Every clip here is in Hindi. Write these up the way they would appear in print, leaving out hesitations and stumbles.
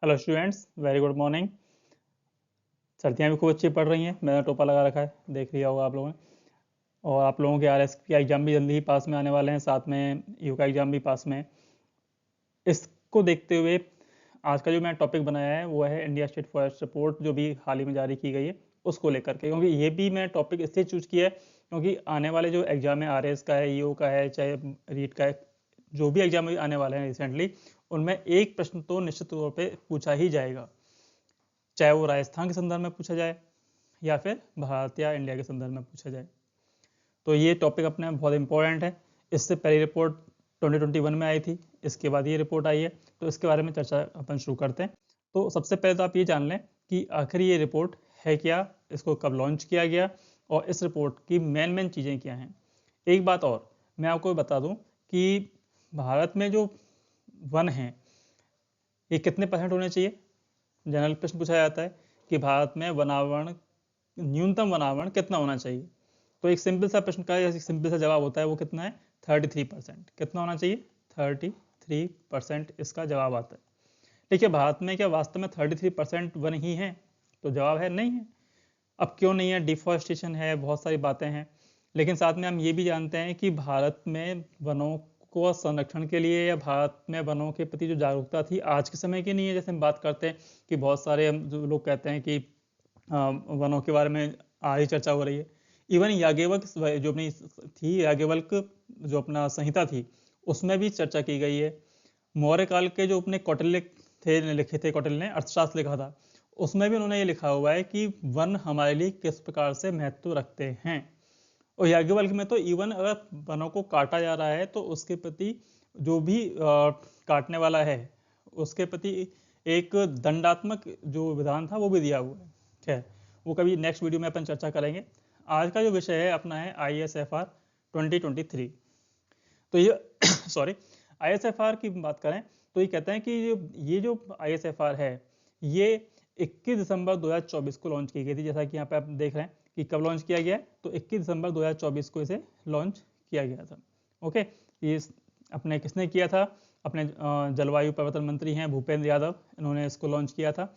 Hello students, very good morning. सर्दियाँ भी खूब अच्छी पड़ रही हैं। मैंने टोपा लगा रखा है, देख लिया होगा आप लोगों ने। और आप लोगों के आरएस का एग्ज़ाम भी जल्दी ही पास में आने वाले हैं, साथ में यू का एग्ज़ाम भी पास में है। इसको देखते हुए आज का जो मैंने टॉपिक बनाया है वो है इंडिया स्टेट फॉरेस्ट रिपोर्ट, जो भी हाल ही में जारी की गई है उसको लेकर के। क्योंकि ये भी मैं टॉपिक इसलिए चूज किया है क्योंकि आने वाले जो एग्ज़ाम है, आरएस का है, ईओ का है, चाहे रीट का है, जो भी एग्ज़ाम आने वाले हैं रिसेंटली, उनमें एक प्रश्न तो निश्चित तौर पर पूछा ही जाएगा, चाहे वो राजस्थान के संदर्भ में पूछा जाए या फिर भारत या इंडिया के संदर्भ में पूछा जाए। तो ये टॉपिक अपने में बहुत इंपॉर्टेंट है। इससे पहली रिपोर्ट 2021 में आई थी, इसके बाद ये रिपोर्ट आई है, तो इसके बारे में चर्चा अपन शुरू करते हैं। तो सबसे पहले तो आप ये जान लें कि आखिर ये रिपोर्ट है क्या, इसको कब लॉन्च किया गया और इस रिपोर्ट की मेन चीज़ें क्या हैं। एक बात और मैं आपको बता दूं कि भारत में जो वन हैं ये कितने परसेंट होने चाहिए। जनरल प्रश्न पूछा जाता है कि भारत में वनावरण, न्यूनतम वनावरण कितना होना चाहिए। तो एक सिंपल सा प्रश्न का एक सिंपल सा जवाब होता है, वो कितना है, 33%। कितना होना चाहिए, 33% इसका जवाब आता है। देखिए, भारत में क्या वास्तव में 33% वन ही है? तो जवाब है नहीं है। अब क्यों नहीं है? डिफॉरेस्टेशन है, बहुत सारी बातें हैं। लेकिन साथ में हम ये भी जानते हैं कि भारत में वनों को संरक्षण के लिए या भारत में वनों के प्रति जो जागरूकता थी आज के समय की नहीं है। जैसे हम बात करते हैं कि बहुत सारे जो लोग कहते हैं कि वनों के बारे में आज ही चर्चा हो रही है। इवन याज्ञवल्क जो अपनी थी, याज्ञवल्क जो अपना संहिता थी, उसमें भी चर्चा की गई है। मौर्य काल के जो अपने कौटिल्य थे, लिखे थे, कौटिल्य ने अर्थशास्त्र लिखा था, उसमें भी उन्होंने ये लिखा हुआ है कि वन हमारे लिए किस प्रकार से महत्व रखते हैं। और याज्ञवल्क में तो इवन अगर वनों को काटा जा रहा है तो उसके प्रति जो भी काटने वाला है उसके प्रति एक दंडात्मक जो विधान था वो भी दिया हुआ है। खैर, वो कभी नेक्स्ट वीडियो में अपन चर्चा करेंगे। आज का जो विषय है अपना है ISFR 2023। तो ये सॉरी, ISFR की बात करें तो ये कहते हैं कि ये जो ISFR है ये 21 दिसंबर 2024 को लॉन्च की गई थी। जैसा कि यहाँ पे आप देख रहे हैं कि कब लॉन्च किया गया है, तो 21 दिसंबर 2024 को इसे लॉन्च किया गया था। ओके, ये अपने किसने किया था? अपने जलवायु परिवर्तन मंत्री हैं भूपेंद्र यादव, इन्होंने इसको लॉन्च किया था।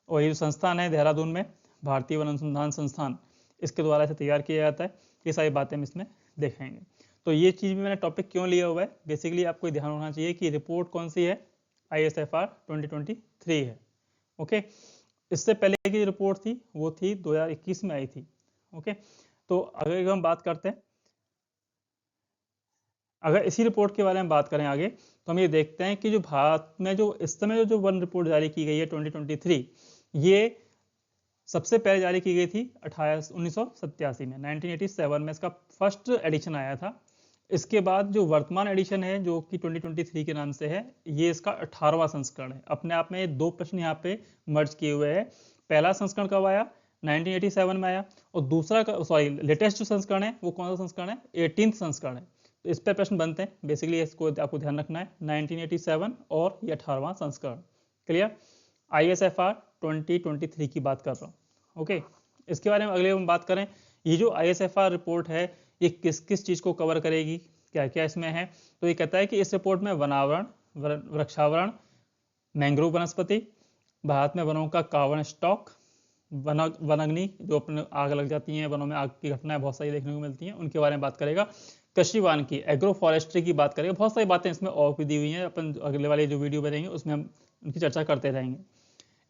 और ये जो संस्थान है देहरादून में, भारतीय वन अनुसंधान संस्थान, इसके द्वारा इसे तैयार किया जाता है। ये सारी बातें हम इसमें देखेंगे। तो ये चीज़ भी मैंने टॉपिक क्यों लिया हुआ है, बेसिकली आपको ध्यान होना चाहिए कि रिपोर्ट कौन सी है, ISFR 2023 है। ओके, इससे पहले की रिपोर्ट थी वो थी 2021 में आई थी। ओके, तो अगर हम बात करते हैं, अगर इसी रिपोर्ट के बारे में बात करें आगे, तो हम ये देखते हैं कि जो भारत में जो इस समय जो वन रिपोर्ट जारी की गई है 2023, ये सबसे पहले जारी की गई थी 1987 में, 1987 में इसका फर्स्ट एडिशन आया था। इसके बाद जो वर्तमान एडिशन है जो कि 2023 के नाम से है, ये इसका 18वां संस्करण है। अपने आप में दो प्रश्न यहाँ पे मर्ज किए हुए हैं। पहला संस्करण कब आया? 1987 में आया। और दूसरा सॉरी, लेटेस्ट जो संस्करण है वो कौन सा संस्करण है? 18th संस्करण है। तो इस पर प्रश्न बनते हैं। बेसिकली इसको आपको ध्यान रखना है, 1987 और ये 18वां संस्करण। क्लियर? ISFR 2023 की बात कर रहा हूँ। ओके, इसके बारे में अगले हम बात करें, ये जो ISFR रिपोर्ट है ये किस किस चीज़ को कवर करेगी, क्या क्या इसमें है। तो ये कहता है कि इस रिपोर्ट में वनावरण, वृक्षावरण, मैंग्रोव वनस्पति, भारत में वनों का कार्बन स्टॉक, वनाग्नि जो अपने आग लग जाती हैं, वनों में आग की घटनाएं बहुत सारी देखने को मिलती हैं, उनके बारे में बात करेगा। कृषि वानिकी, एग्रो फॉरेस्ट्री की बात करेगा। बहुत सारी बातें इसमें और भी दी हुई हैं, अपन अगले वाले जो वीडियो बनेंगे उसमें हम उनकी चर्चा करते रहेंगे।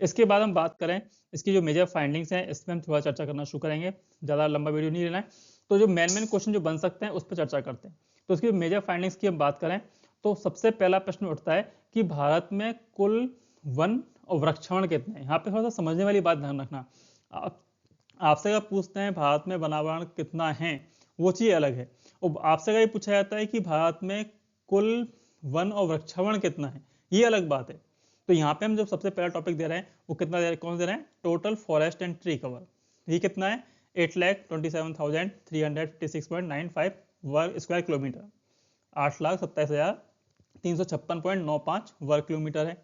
इसके बाद हम बात करें इसकी जो मेजर फाइंडिंग्स हैं, इसमें हम थोड़ा चर्चा करना शुरू करेंगे, ज़्यादा लंबा वीडियो नहीं लेना है। तो जो मेन क्वेश्चन जो बन सकते हैं उस पर चर्चा करते हैं। तो इसकी मेजर फाइंडिंग्स की हम बात करें तो सबसे पहला प्रश्न उठता है कि भारत में कुल वन और वृक्षावरण कितने हैं। यहाँ पे थोड़ा सा समझने वाली बात ध्यान रखना। आपसे अगर पूछते हैं भारत में वनावरण कितना है, वो चीज़ अलग है। और आपसे अगर ये पूछा जाता है कि भारत में कुल वन और वृक्षावरण कितना है, ये अलग बात है। तो यहाँ पे हम जो सबसे पहला टॉपिक दे रहे हैं वो कितना दे रहे हैं, कौन दे रहे हैं? Total forest and tree cover. ये कितना है? 8,27,356.95 वर्ग स्क्वायर किलोमीटर, 8,27,356.95 वर्ग किलोमीटर है।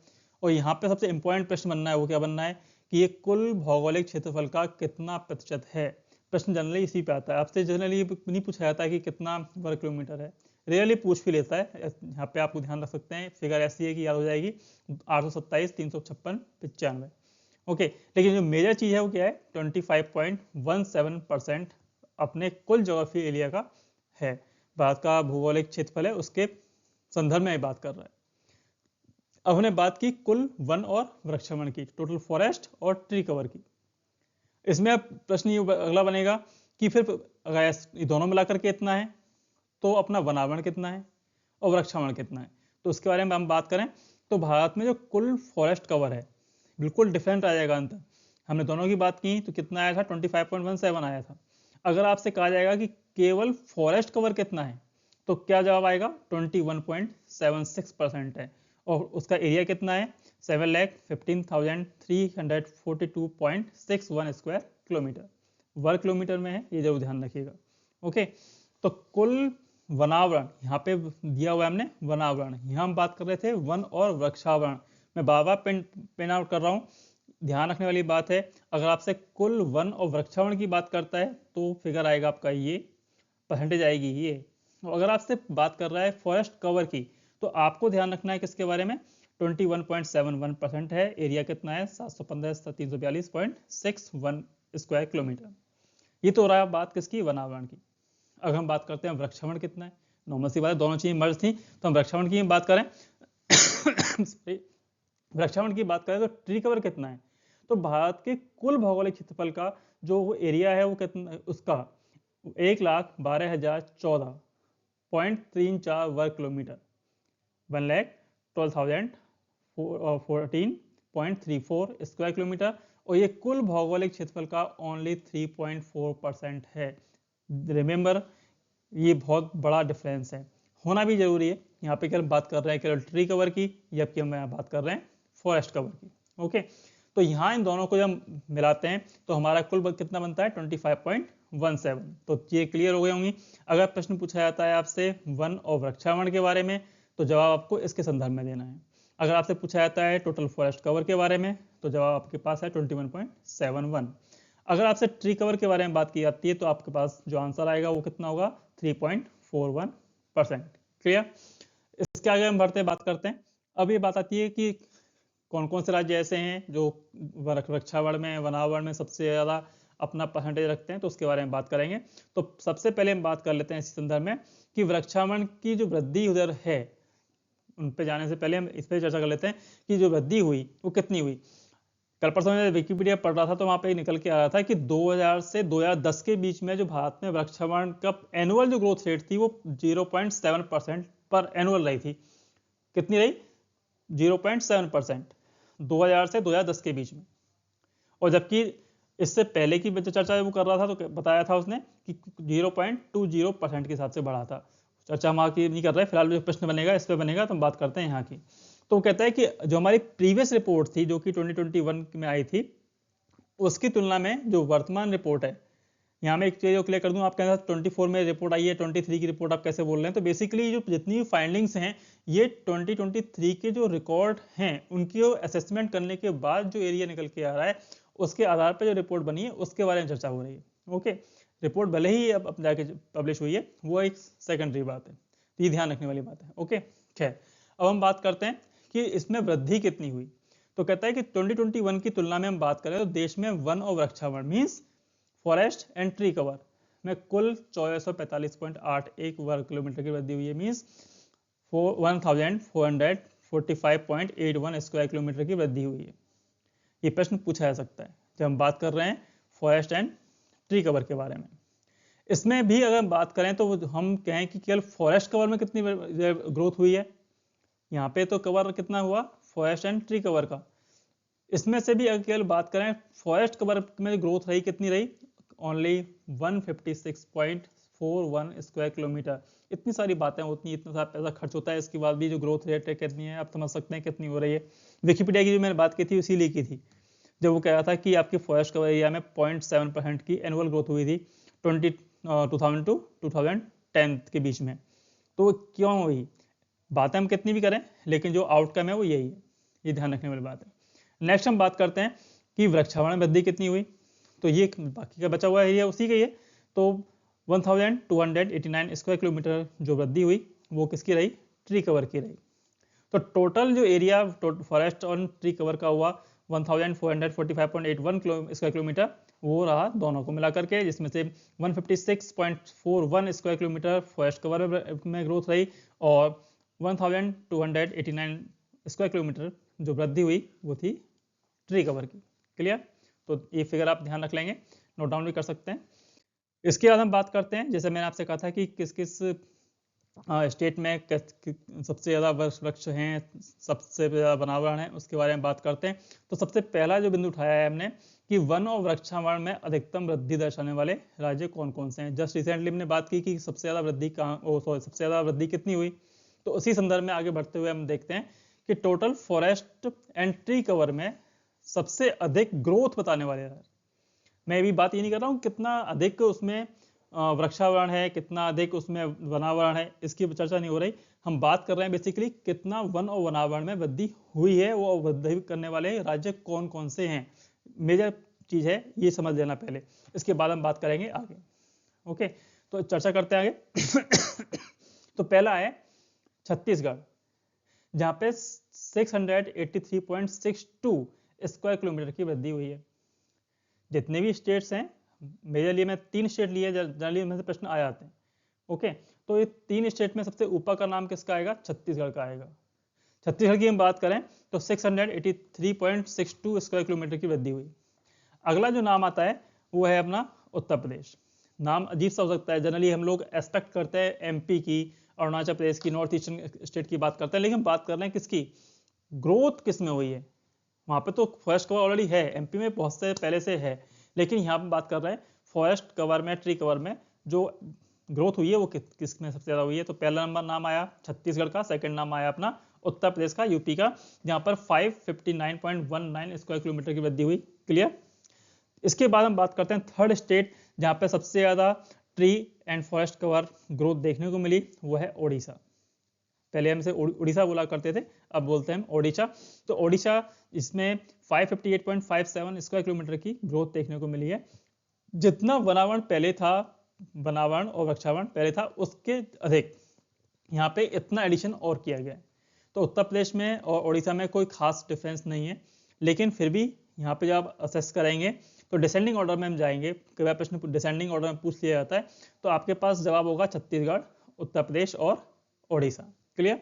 और यहाँ पे सबसे इंपॉर्टेंट प्रश्न बनना है, वो क्या बनना है कि ये कुल भौगोलिक क्षेत्रफल का कितना प्रतिशत है। प्रश्न जनरली इसी पे आता है, आपसे जनरली नहीं पूछा जाता है कि कितना वर्ग किलोमीटर है, रियली पूछ भी लेता है। यहाँ पे आपको ध्यान रख सकते हैं, फिगर ऐसी है कि याद हो जाएगी 827, 356, 95। ओके, लेकिन जो मेजर चीज़ है वो क्या है, 25.17% अपने कुल ज्योग्राफी एरिया का है। भारत का भूगोलिक क्षेत्रफल है, उसके संदर्भ में बात कर रहा है। अब हमने बात की कुल वन और वृक्षावरण की, टोटल फॉरेस्ट और ट्री कवर की। इसमें अब प्रश्न ये अगला बनेगा कि फिर अगर ये दोनों मिलाकर के इतना है तो अपना वनावरण कितना है और वृक्षावरण कितना है। तो उसके बारे में हम बात करें तो भारत में जो कुल फॉरेस्ट कवर है बिल्कुल डिफरेंट आ जाएगा अंतर। हमने दोनों की बात की तो कितना आया था, 25.17 आया था। अगर आपसे कहा जाएगा कि केवल फॉरेस्ट कवर कितना है तो क्या जवाब आएगा, 21.76% है। और उसका एरिया कितना है, 7,15,342.61 स्क्वायर किलोमीटर, वर्ग किलोमीटर में है, ये जरूर ध्यान रखिएगा। ओके, तो कुल वनावरण यहाँ पे दिया हुआ है हमने वनावरण, यहाँ हम बात कर रहे थे वन और वृक्षावरण। मैं बार बार पेन आउट कर रहा हूँ, ध्यान रखने वाली बात है। अगर आपसे कुल वन और वृक्षावरण की बात करता है तो फिगर आएगा आपका ये, परसेंटेज आएगी ये। और अगर आपसे बात कर रहा है फॉरेस्ट कवर की तो आपको ध्यान रखना है किसके बारे में, 21.71% है। एरिया कितना है, 715,342.61 स्क्वायर किलोमीटर। ये तो हो रहा है बात किसकी, वनावरण की। अगर हम बात करते हैं वृक्षावरण कितना है, नॉर्मल सी बात है, दोनों चीजें मर्ज थी तो हम वृक्षावरण की बात करें वृक्षावरण की बात करें तो ट्री कवर कितना है, तो भारत के कुल भौगोलिक क्षेत्रफल का जो एरिया है वो कितना, उसका 1,12,014.34 वर्ग किलोमीटर, 1,12,014.34 स्क्वायर किलोमीटर। और ये कुल भौगोलिक क्षेत्रफल का ओनली 3.4% है। रिमेंबर, ये बहुत बड़ा डिफरेंस है, होना भी जरूरी है। यहाँ पे केवल बात कर रहे हैं केवल ट्री कवर की, जबकि हम यहाँ बात कर रहे हैं फॉरेस्ट कवर की। ओके, तो यहाँ इन दोनों को जब मिलाते हैं तो हमारा कुल कितना बनता है, 25.17। तो ये क्लियर हो गई होंगी। अगर प्रश्न पूछा जाता है आपसे वन और वृक्षावरण के बारे में तो जवाब आपको इसके संदर्भ में देना है। अगर आपसे पूछा जाता है टोटल फॉरेस्ट कवर के बारे में तो जवाब आपके पास है 21.71। अगर आपसे ट्री कवर के बारे में बात की जाती है तो आपके पास जो आंसर आएगा वो कितना होगा, 3.41%। क्लियर। इसके आगे हम बढ़ते बात करते हैं। अब ये बात आती है कि कौन कौन से राज्य ऐसे हैं जो वृक्षावरण में, वनावरण में सबसे ज़्यादा अपना परसेंटेज रखते हैं, तो उसके बारे में बात करेंगे। तो सबसे पहले हम बात कर लेते हैं इस संदर्भ में कि वृक्षावरण की जो वृद्धि उधर है, उन पे जाने से पहले हम इस पर चर्चा कर लेते हैं कि जो वृद्धि हुई वो कितनी हुई। कल परसों में विकिपीडिया पढ़ रहा था तो वहाँ पे निकल के आ रहा था कि 2000 से 2010 के बीच में जो भारत में वृक्षावरण का एनुअल जो ग्रोथ रेट थी वो 0.7% पर एनुअल रही थी। कितनी रही, 0.7%, 2000 से 2010 के बीच में। और जबकि इससे पहले की जो चर्चा वो कर रहा था तो बताया था उसने कि 0.20% के हिसाब से बढ़ा था। चर्चा हम की नहीं कर रहे, फिलहाल जो प्रश्न बनेगा इस पर बनेगा तो हम बात करते हैं यहाँ की। तो कहता है कि जो हमारी प्रीवियस रिपोर्ट थी जो कि 2021 में आई थी, उसकी तुलना में जो वर्तमान रिपोर्ट है, यहाँ में एक चीज क्लियर कर दूं, आप कहते हैं 24 में रिपोर्ट आई है, 23 की रिपोर्ट आप कैसे बोल रहे हैं। तो बेसिकली जो जितनी भी फाइंडिंग्स हैं ये 2023 के जो रिकॉर्ड हैं उनकी असेसमेंट करने के बाद जो एरिया निकल के आ रहा है उसके आधार पर जो रिपोर्ट बनी है उसके बारे में चर्चा हो रही है। ओके, रिपोर्ट भले ही अब जाके पब्लिश हुई है वो एक सेकेंडरी बात है, ये ध्यान रखने वाली बात है। ओके, खैर अब हम बात करते हैं कि इसमें वृद्धि कितनी हुई। तो कहता है कि 2021 की तुलना में हम बात करें तो देश में वन और वृक्षावरण means forest and tree cover में कुल 1445.81 वर्ग किलोमीटर की वृद्धि हुई है, मीन्स 1445.81 स्क्वायर किलोमीटर की वृद्धि हुई है। ये प्रश्न पूछा जा सकता है जब हम बात कर रहे हैं फॉरेस्ट एंड ट्री कवर के बारे में। इसमें भी अगर बात करें तो हम कहें कि केवल फॉरेस्ट कवर में कितनी ग्रोथ हुई है, यहाँ पे तो कवर कितना हुआ फॉरेस्ट एंड ट्री कवर का। इसमें से भी अगर केवल बात करें फॉरेस्ट कवर में ग्रोथ रही कितनी रही, ओनली 156.41 स्क्वायर किलोमीटर। इतनी सारी बातें होती हैं, इतना सारा पैसा खर्च होता है, इसके बाद भी जो ग्रोथ रेट है कितनी है आप समझ सकते हैं कितनी हो रही है। विकिपीडिया की जो मैंने बात की थी इसीलिए की थी, जब वो कह रहा था कि आपकी फॉरेस्ट कवर एरिया में 0.7% की एनुअल ग्रोथ हुई थी 2000 टू 2010 के बीच में। तो क्यों हुई, बातें हम कितनी भी करें लेकिन जो आउटकम है वो यही है, ये ध्यान रखने वाली बात है। नेक्स्ट हम बात करते हैं कि वृक्षावरण वृद्धि कितनी हुई, तो ये बाकी का बचा हुआ एरिया उसी का ही है। तो 1289 स्क्वायर किलोमीटर जो वृद्धि हुई वो किसकी रही? ट्री कवर की रही। तो टोटल जो एरिया फॉरेस्ट और ट्री कवर का हुआ 1445.81 स्क्वायर किलोमीटर, वो रहा दोनों को मिला करके, जिसमें से 156.41 स्क्वायर किलोमीटर फॉरेस्ट कवर में ग्रोथ रही और 1289 स्क्वायर किलोमीटर जो वृद्धि हुई वो थी ट्री कवर की। क्लियर? तो ये फिगर आप ध्यान रख लेंगे, नोट डाउन भी कर सकते हैं। इसके बाद हम बात करते हैं, जैसे मैंने आपसे कहा था कि किस किस स्टेट में सबसे ज़्यादा वृक्ष हैं, सबसे ज़्यादा वनावरण है, उसके बारे में बात करते हैं। तो सबसे पहला जो बिंदु उठाया है हमने कि वन और वृक्षावरण में अधिकतम वृद्धि दर्शाने वाले राज्य कौन कौन से हैं। जस्ट रिसेंटली हमने बात की कि सबसे ज़्यादा वृद्धि सबसे ज़्यादा वृद्धि कितनी हुई। तो उसी संदर्भ में आगे बढ़ते हुए हम देखते हैं कि total forest and tree cover में सबसे अधिक ग्रोथ बताने वाले राज्य। मैं अभी बात ये नहीं कर रहा हूँ कितना अधिक उसमें वृक्षावरण है, कितना अधिक उसमें वनावरण है, इसकी चर्चा नहीं हो रही। हम बात कर रहे हैं बेसिकली कितना वन और वनावरण में वृद्धि हुई है, वो वृद्धि करने वाले राज्य कौन कौन से हैं। मेजर चीज है, ये समझ लेना पहले, इसके बाद हम बात करेंगे आगे। ओके, तो चर्चा करते हैं आगे। तो पहला है छत्तीसगढ़, जहाँ पे 683.62 स्क्वायर किलोमीटर की वृद्धि हुई है। जितने भी स्टेट्स हैं, मेजरली मैं 3 स्टेट लिए, जनरली में से प्रश्न आ जाते हैं। ओके, तो ये 3 स्टेट में सबसे ऊपर का नाम किसका आएगा? छत्तीसगढ़ का आएगा। छत्तीसगढ़ की हम बात करें तो 683.62 स्क्वायर किलोमीटर की वृद्धि हुई। अगला जो नाम आता है वो है अपना उत्तर प्रदेश। नाम अजीब सा हो सकता है, जनरली हम लोग एक्सपेक्ट करते हैं एमपी की, अरुणाचल प्रदेश की, नॉर्थ ईस्टर्न स्टेट की बात करते हैं, लेकिन बात कर रहे हैं किसकी? ग्रोथ किस में हुई है? वहाँ पे तो फॉरेस्ट कवर ऑलरेडी है, एमपी में बहुत से पहले से है, लेकिन यहाँ पे बात कर रहे हैं फॉरेस्ट कवर में, ट्री कवर में जो ग्रोथ हुई है वो किस में सबसे ज़्यादा हुई है। तो पहला नंबर नाम आया छत्तीसगढ़ का, सेकंड नाम आया अपना उत्तर प्रदेश का, यूपी का, जहाँ पर 559.19 स्क्वायर किलोमीटर की वृद्धि हुई। क्लियर? इसके बाद हम बात करते हैं थर्ड स्टेट जहाँ पे सबसे ज़्यादा tree and forest cover growth देखने को मिली, वो है ओडिशा। पहले हम इसे उड़ीसा बोला करते थे, अब बोलते हैं हम ओडिशा। तो ओडिशा, इसमें 558.57 स्क्वायर किलोमीटर की ग्रोथ देखने को मिली है। जितना वनावरण पहले था, वनावरण और वृक्षावरण पहले था, उसके अधिक यहाँ पे इतना एडिशन और किया गया है। तो उत्तर प्रदेश में और ओडिशा में कोई खास डिफरेंस नहीं है, लेकिन फिर भी यहाँ पे जब आप असेस करेंगे तो डिसेंडिंग ऑर्डर में हम जाएंगे। कई बार प्रश्न डिसेंडिंग ऑर्डर में पूछ लिया जाता है, तो आपके पास जवाब होगा छत्तीसगढ़, उत्तर प्रदेश और ओडिशा। क्लियर?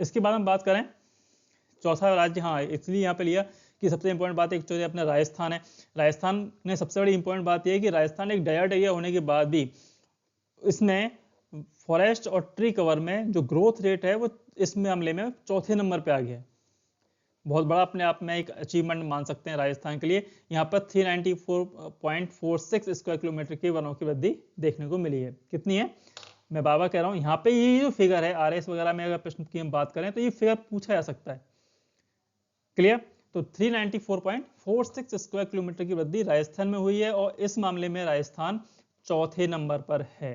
इसके बाद हम बात करें चौथा राज्य, हाँ इसलिए यहाँ पे लिया कि सबसे इंपॉर्टेंट बात एक चीज़ अपना राजस्थान है। राजस्थान में सबसे बड़ी इंपॉर्टेंट बात यह है कि राजस्थान एक डेजर्ट एरिया होने के बाद भी इसमें फॉरेस्ट और ट्री कवर में जो ग्रोथ रेट है वो इस मामले में चौथे नंबर पे आ गया है। बहुत बड़ा अपने आप में एक अचीवमेंट मान सकते हैं राजस्थान के लिए। यहाँ पर 394.46 स्क्वायर किलोमीटर की वनों की वृद्धि देखने को मिली है। कितनी है? मैं बाबा कह रहा हूँ, यहाँ पे ये जो फिगर है आरएस वगैरह में अगर प्रश्न की हम बात करें तो ये फिगर पूछा जा सकता है। क्लियर? तो 394.46 स्क्वायर किलोमीटर की वृद्धि राजस्थान में हुई है और इस मामले में राजस्थान चौथे नंबर पर है।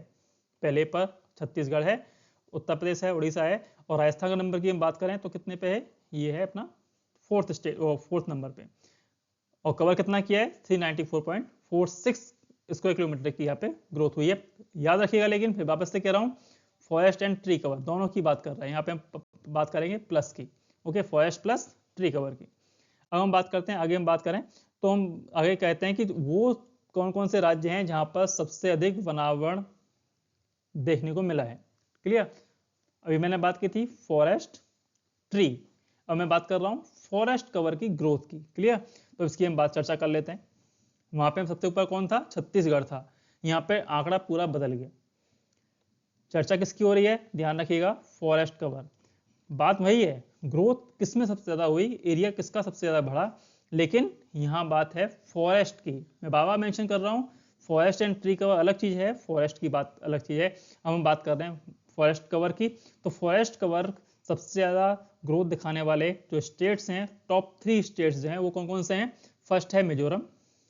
पहले पर छत्तीसगढ़ है, उत्तर प्रदेश है, उड़ीसा है, और राजस्थान का नंबर की हम बात करें तो कितने पे है? ये है अपना फोर्थ नंबर पे। और कवर कितना किया है? 394.46 स्क्वायर किलोमीटर की यहाँ पे ग्रोथ हुई है। याद रखिएगा, लेकिन फिर वापस से कह रहा हूँ फॉरेस्ट एंड ट्री कवर दोनों की बात कर रहे हैं, यहाँ पे हम बात करेंगे प्लस की। Okay, forest plus tree cover की। अब हम बात करते हैं, आगे हम बात करें तो हम आगे कहते हैं कि वो कौन कौन से राज्य हैं जहाँ पर सबसे अधिक वनावरण देखने को मिला है। क्लियर? अभी मैंने बात की थी फॉरेस्ट ट्री, अब मैं बात कर रहा हूँ फॉरेस्ट कवर की ग्रोथ की। क्लियर? तो इसकी हम बात चर्चा कर लेते हैं। वहां पे सबसे ऊपर कौन था? छत्तीसगढ़ था। यहाँ पे आंकड़ा पूरा बदल गया। चर्चा किसकी हो रही है? ध्यान रखिएगा, फॉरेस्ट कवर। बात वही है, ग्रोथ किसमें सबसे ज्यादा हुई, एरिया किसका सबसे ज्यादा बढ़ा, लेकिन यहाँ बात है फॉरेस्ट की। मैं बाबा मेंशन कर रहा हूँ, फॉरेस्ट एंड ट्री कवर अलग चीज है, फॉरेस्ट की बात अलग चीज है। अब हम बात कर रहे हैं फॉरेस्ट कवर की। तो फॉरेस्ट कवर सबसे ज्यादा ग्रोथ दिखाने वाले जो स्टेट्स हैं, टॉप 3 स्टेट्स जो हैं वो कौन कौन से हैं? फर्स्ट है मिजोरम,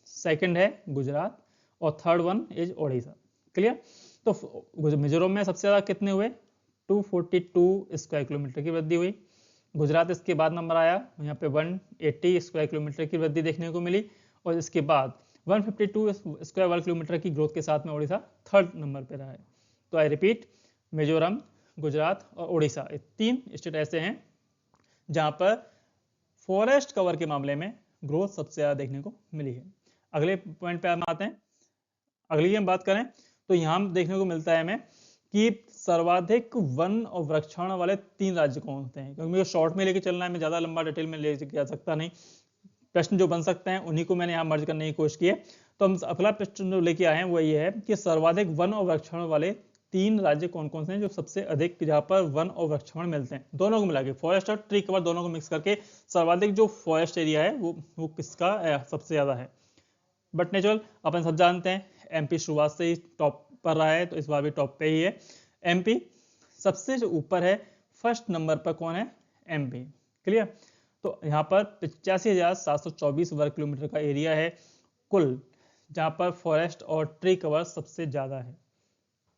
सेकंड है गुजरात, और third one is Odisha. Clear? तो मिजोरम में सबसे ज्यादा कितने हुए? 242 स्क्वायर किलोमीटर की वृद्धि हुई। गुजरात इसके बाद नंबर आया, यहाँ पे 180 स्क्वायर किलोमीटर की वृद्धि देखने को मिली, और इसके बाद 152 स्क्वायर किलोमीटर की ग्रोथ के साथ में ओडिशा थर्ड नंबर पे रहा है। तो आई रिपीट, मिजोरम, गुजरात और उड़ीसा, ये 3 स्टेट ऐसे हैं जहां पर फॉरेस्ट कवर के मामले में ग्रोथ सबसे ज़्यादा देखने को मिली है। अगले पॉइंट पे हम आते हैं। अगली हम बात करें तो यहाँ देखने को मिलता है हमें कि सर्वाधिक वन और वृक्षारोहण वाले 3 राज्य कौन होते हैं, क्योंकि मुझे शॉर्ट में लेके चलना है, मैं ज़्यादा लंबा डिटेल में ले जा सकता नहीं। प्रश्न जो बन सकते हैं उन्हीं को मैंने यहाँ मर्ज करने की कोशिश की है। तो हम अगला प्रश्न जो लेके आए हैं वो ये है कि सर्वाधिक वन और वृक्षारोहण वाले 3 राज्य कौन कौन से हैं जो सबसे अधिक जहाँ पर वन और वृक्षारोहण मिलते हैं, दोनों को मिला के फॉरेस्ट और ट्री कवर दोनों को मिक्स करके सर्वाधिक जो फॉरेस्ट एरिया है वो किसका सबसे ज़्यादा है। बट नेचुरल अपन सब जानते हैं एमपी शुरुआत से ही टॉप पर रहा है, तो इस बार भी टॉप पे ही है। एमपी सबसे जो ऊपर है, फर्स्ट नंबर पर कौन है, एमपी। क्लियर। तो यहाँ पर 85,724 वर्ग किलोमीटर का एरिया है कुल, जहाँ पर फॉरेस्ट और ट्री कवर सबसे ज़्यादा है।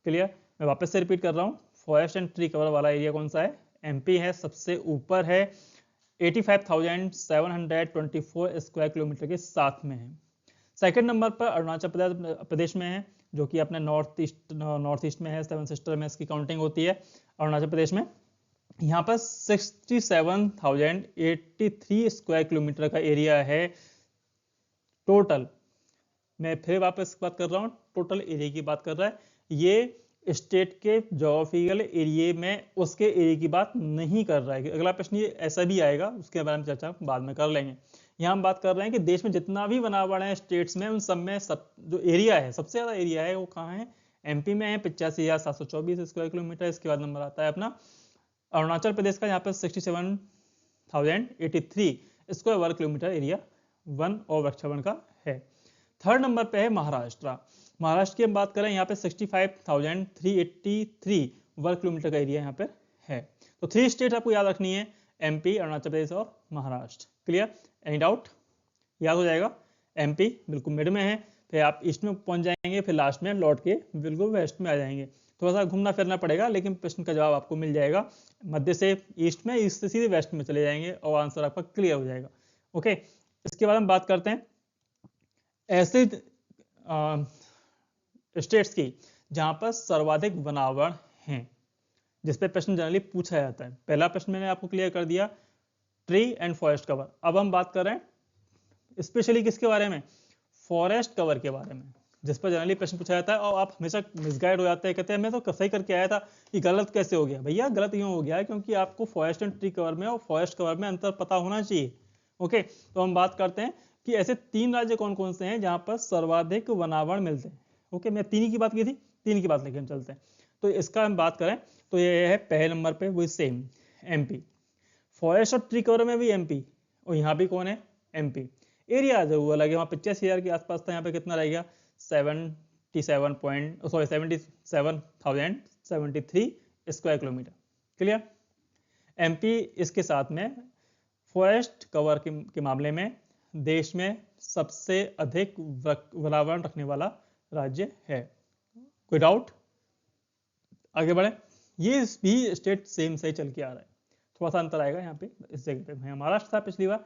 क्लियर। मैं वापस से रिपीट कर रहा हूँ, फॉरेस्ट एंड ट्री कवर वाला एरिया कौन सा है, एमपी है, सबसे ऊपर है, 85,724 स्क्वायर किलोमीटर के साथ में है। सेकंड नंबर पर अरुणाचल प्रदेश में है, जो कि अपने नॉर्थ ईस्ट में है, 7 सिस्टर में इसकी काउंटिंग होती है अरुणाचल प्रदेश में। यहाँ पर 67,083 स्क्वायर किलोमीटर का एरिया है टोटल। मैं फिर वापस बात कर रहा हूँ, टोटल एरिया की बात कर रहा है, ये स्टेट के जोग्राफिकल एरिया में उसके एरिया की बात नहीं कर रहा है। अगला प्रश्न ये ऐसा भी आएगा, उसके बारे में चर्चा बाद में कर लेंगे। यहाँ हम बात कर रहे हैं कि देश में जितना भी बनावट है स्टेट्स में, उन सब में सब जो एरिया है, सबसे ज़्यादा एरिया है वो कहाँ है, एमपी में है, 85,724 स्क्वायर किलोमीटर। इसके बाद नंबर आता है अपना अरुणाचल प्रदेश का, यहाँ पर 67,083 स्क्वायर वर्ग किलोमीटर एरिया वन और वृक्षारोहण का है। थर्ड नंबर पे है महाराष्ट्र। महाराष्ट्र की हम बात करें, यहाँ पे 65,383 वर्ग किलोमीटर का एरिया यहाँ पे है। तो 3 स्टेट आपको याद रखनी है, एमपी, अरुणाचल प्रदेश और महाराष्ट्र। क्लियर। एनी डाउट, याद हो जाएगा। एमपी बिल्कुल मिड में है, फिर आप ईस्ट में पहुंच जाएंगे, फिर लास्ट में लौट के बिल्कुल वेस्ट में आ जाएंगे। थोड़ा सा घूमना फिरना पड़ेगा, लेकिन प्रश्न का जवाब आपको मिल जाएगा। मध्य से ईस्ट में, ईस्ट से सीधे वेस्ट में चले जाएंगे और आंसर आपका क्लियर हो जाएगा। ओके। इसके बाद हम बात करते हैं ऐसे स्टेट्स की जहां पर सर्वाधिक वनावरण हैं, जिस पे प्रश्न जनरली पूछा जाता है। पहला प्रश्न मैंने आपको क्लियर कर दिया, ट्री एंड फॉरेस्ट कवर। अब हम बात कर रहे हैं स्पेशली किसके बारे में, फॉरेस्ट कवर के बारे में, जिस पर जनरली प्रश्न पूछा जाता है। और आप हमेशा मिसगाइड हो जाते हैं, कहते हैं मैं तो सही करके आया था, ये गलत कैसे हो गया। भैया गलत यूँ हो गया क्योंकि आपको फॉरेस्ट एंड ट्री कवर में और फॉरेस्ट कवर में अंतर पता होना चाहिए। ओके। तो हम बात करते हैं कि ऐसे 3 राज्य कौन कौन से हैं जहां पर सर्वाधिक वनावरण मिलते हैं। ओके, मैं 3 की बात की थी, 3 की बात लेके हम चलते हैं। तो इसका हम बात करें तो ये है पहले नंबर पे वही सेम एमपी। फॉरेस्ट और ट्री कवर में भी एमपी, और यहाँ भी कौन है, एमपी। एरिया जो वो अलग है, वहाँ 85,000 के आसपास था, यहाँ पे कितना रहेगा 77,073 स्क्वायर किलोमीटर। क्लियर। एमपी इसके साथ में फॉरेस्ट कवर के मामले में देश में सबसे अधिक वनावरण रखने वाला राज्य है। कोई डाउट, आगे बढ़े। ये भी स्टेट सेम से चल के आ रहा है, थोड़ा सा अंतर आएगा यहाँ पे, इस जगह पे महाराष्ट्र था पिछली बार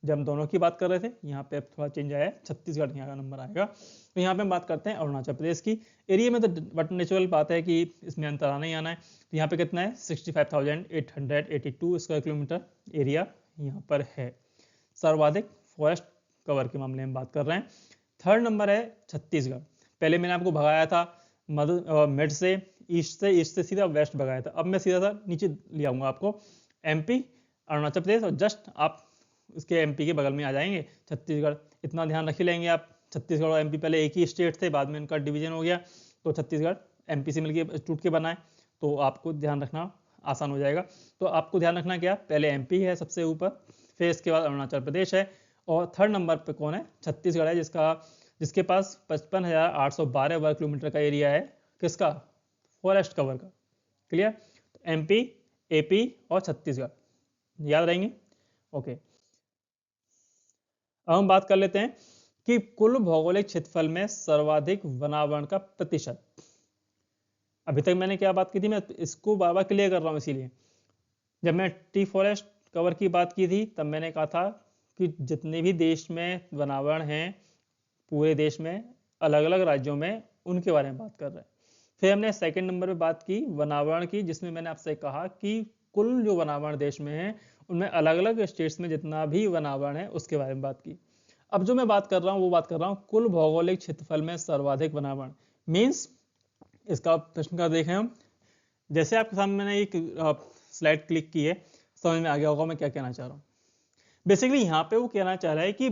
जब हम दोनों की बात कर रहे थे, यहाँ पे थोड़ा चेंज आया है, छत्तीसगढ़ यहाँ का नंबर आएगा। तो यहाँ पे हम बात करते हैं अरुणाचल प्रदेश की। एरिया में तो बट नेचुरल बात है कि इसमें अंतर आना ही आना है। तो यहाँ पे कितना है 65,882 स्क्वायर किलोमीटर एरिया यहाँ पर है। सर्वाधिक फॉरेस्ट कवर के मामले में बात कर रहे हैं। थर्ड नंबर है छत्तीसगढ़। पहले मैंने आपको भगाया था मिड से, ईस्ट से सीधा वेस्ट भगाया था। अब मैं सीधा सा नीचे ले आऊँगा आपको, एमपी, अरुणाचल प्रदेश, और जस्ट आप इसके एमपी के बगल में आ जाएंगे छत्तीसगढ़। इतना ध्यान रख ही लेंगे आप, छत्तीसगढ़ और एमपी पहले एक ही स्टेट थे, बाद में इनका डिवीजन हो गया, तो छत्तीसगढ़ एमपी से मिलकर टूट के बना है, तो आपको ध्यान रखना आसान हो जाएगा। तो आपको ध्यान रखना क्या, पहले एमपी है सबसे ऊपर, फिर इसके बाद अरुणाचल प्रदेश है, और थर्ड नंबर पर कौन है, छत्तीसगढ़ है, जिसके पास 55,812 वर्ग किलोमीटर का एरिया है, किसका, फॉरेस्ट कवर का। क्लियर। तो एमपी, एपी और छत्तीसगढ़ याद रहेंगे। ओके। अब हम बात कर लेते हैं कि कुल भौगोलिक क्षेत्रफल में सर्वाधिक वनावरण का प्रतिशत। अभी तक मैंने क्या बात की थी, मैं इसको बार बार क्लियर कर रहा हूं, इसीलिए जब मैं ट्री फॉरेस्ट कवर की बात की थी तब मैंने कहा था कि जितने भी देश में वनावरण हैं पूरे देश में अलग अलग राज्यों में, उनके बारे में बात कर रहे हैं। फिर हमने सेकंड नंबर पे बात की वनावरण की, जिसमें मैंने आपसे कहा कि कुल जो वनावरण देश में है उनमें अलग अलग स्टेट्स में जितना भी वनावरण है उसके बारे में बात की। अब जो मैं बात कर रहा हूँ वो बात कर रहा हूँ कुल भौगोलिक क्षेत्रफल में सर्वाधिक वनावरण। मीन्स इसका प्रश्न का देखें हम, जैसे आपके सामने मैंने एक स्लाइड क्लिक की है, समझ में आ गया होगा मैं क्या कहना चाह रहा हूँ। बेसिकली यहाँ पे वो कहना चाह रहा है कि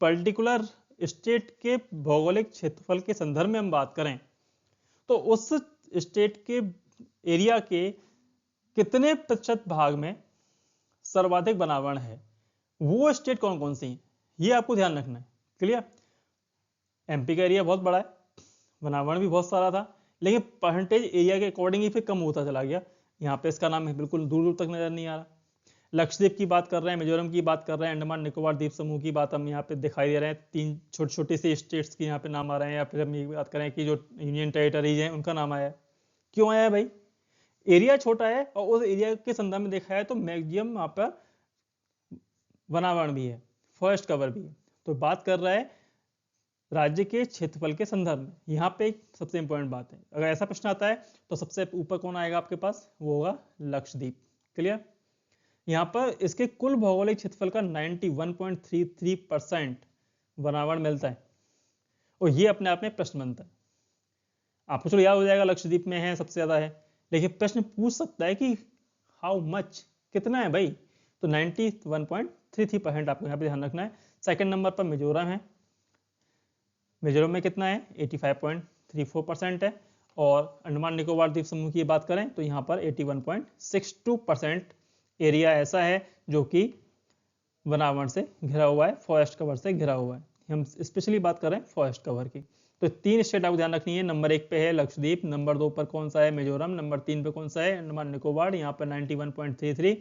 पर्टिकुलर स्टेट के भौगोलिक क्षेत्रफल के संदर्भ में हम बात करें तो उस स्टेट के एरिया के कितने प्रतिशत भाग में सर्वाधिक वनावरण है, वो स्टेट कौन कौन सी है, ये आपको ध्यान रखना है। क्लियर? एमपी का एरिया बहुत बड़ा है, वनावरण भी बहुत सारा था, लेकिन परसेंटेज एरिया के अकॉर्डिंग ही फिर कम होता चला गया। यहाँ पे इसका नाम है बिल्कुल दूर दूर तक नजर नहीं आ रहा। लक्षद्वीप की बात कर रहे हैं, मिजोरम की बात कर रहे हैं, अंडमान निकोबार द्वीप समूह की बात हम यहाँ पे दिखाई दे रहे हैं, 3 छोटे छोटे से स्टेट्स के यहाँ पे नाम आ रहे हैं। या फिर हम ये बात करें कि जो यूनियन टेरिटरीज हैं उनका नाम आया है। क्यों आया है भाई? एरिया छोटा है और उस एरिया के संदर्भ में देखा है तो मैक्सिमम वहाँ पर वनावरण भी है, फॉरेस्ट कवर भी है। तो बात कर रहा है राज्य के क्षेत्रफल के संदर्भ में। यहाँ पे एक सबसे इंपॉर्टेंट बात है, अगर ऐसा प्रश्न आता है तो सबसे ऊपर कौन आएगा आपके पास, वो होगा लक्षद्वीप। क्लियर? यहाँ पर इसके कुल भौगोलिक क्षेत्रफल का 91.33% वनावरण मिलता है और ये अपने आप में प्रश्न बनता है। आपको चलो याद हो जाएगा लक्षद्वीप में है, सबसे ज्यादा है, लेकिन प्रश्न पूछ सकता है कि हाउ मच, कितना है भाई? तो 91.33% आपको यहाँ पे ध्यान रखना है। सेकंड नंबर पर मिजोरम है, मिजोरम में कितना है, 85.34% है। और अंडमान निकोबार द्वीप समूह की बात करें तो यहाँ पर 81.62% एरिया ऐसा है जो कि वनावरण से घिरा हुआ है, फॉरेस्ट कवर से घिरा हुआ है। हम स्पेशली बात कर रहे हैं फॉरेस्ट कवर की। तो 3 स्टेट आपको ध्यान रखनी है। नंबर 1 पे है लक्षद्वीप, नंबर 2 पर कौन सा है, मिजोरम, नंबर 3 पे कौन सा है, अंडमान निकोबार। यहाँ पर 91.33,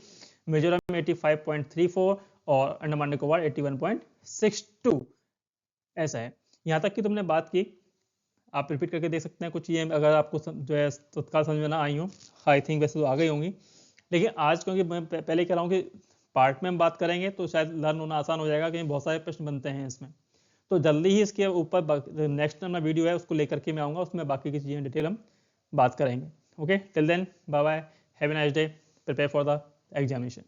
मिजोरम 85.34 और अंडमान निकोबार 81.62 ऐसा है। यहाँ तक कि तुमने बात की, आप रिपीट करके देख सकते हैं कुछ चीज़ें अगर आपको जो है तत्काल समझ में ना आई हो। आई थिंक वैसे तो आ गई होंगी, लेकिन आज क्योंकि मैं पहले कह रहा हूँ कि पार्ट में हम बात करेंगे तो शायद लर्न होना आसान हो जाएगा, क्योंकि बहुत सारे प्रश्न बनते हैं इसमें। तो जल्दी ही इसके ऊपर नेक्स्ट अपना वीडियो है उसको लेकर के मैं आऊँगा, उसमें बाकी की चीज़ें डिटेल हम बात करेंगे। Okay, till then bye bye, have a nice day, prepare for the examination.